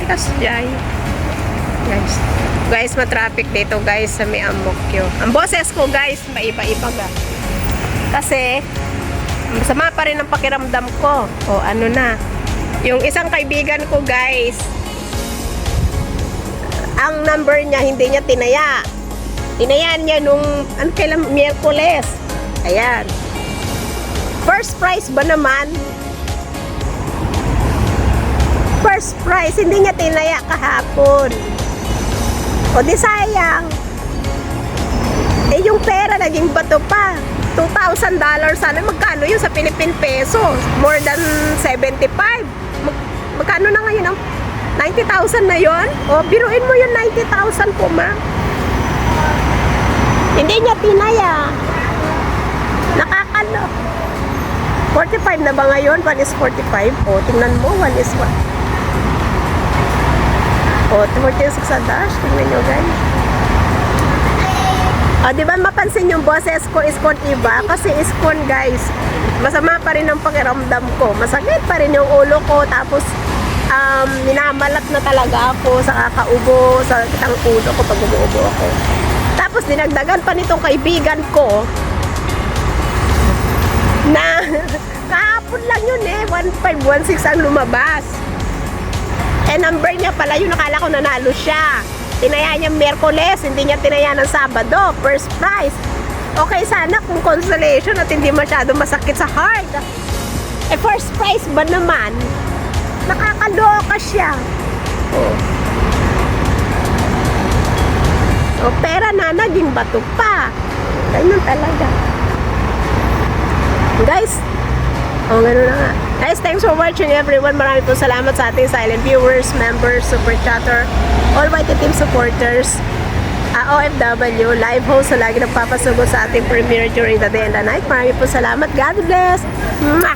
Tikas jay. Guys, ma-traffic dito guys sa may Amokyo. Ang boses ko guys, maiba-iba ga. Kasi, masama pa rin ang pakiramdam ko. O ano na. Yung isang kaibigan ko guys, ang number niya, hindi niya tinaya. Tinayaan niya nung, kailan, Miyerkules. Ayan. First prize ba naman? First prize, hindi niya tinaya kahapon. O di sayang. Eh yung pera naging bato pa. $2,000 sana. Magkano yun sa Philippine peso? More than 75. Magkano na ngayon ang 90,000 na yun? O biruin mo yung 90,000 po ma. Hindi niya tinaya. Nakakalo. 45 na ba ngayon? 1 is 45. O tingnan mo, 1 is 1. O, 46 sa dash. Tingnan nyo, guys. O, di ba mapansin yung boses ko, iskon iba? Kasi iskon, guys. Masama pa rin ang pakiramdam ko. Masakit pa rin yung ulo ko. Tapos, minamalat na talaga ako sa kakaubo, sa kitang ulo ko pag umuubo ako. Tapos, dinagdagan pa nitong kaibigan ko na kahapon lang yun eh. 1516 ang lumabas. Eh, number niya pala yun, nakala ko nanalo siya. Tinaya niya Miyerkules, hindi niya tinaya ng Sabado, first prize. Okay sana kung consolation at hindi masyado masakit sa heart. Eh, first prize ba naman? Nakakaloka siya. Oh. So, pera na naging bato pa. Ganyan talaga. Guys, gano'n na nga. Guys, thanks for watching everyone. Marami po salamat sa ating silent viewers, members, super chatter, all white team supporters, OFW, live host na lagi nagpapasugo sa ating premiere during the day and the night. Marami po salamat. God bless. Mwah!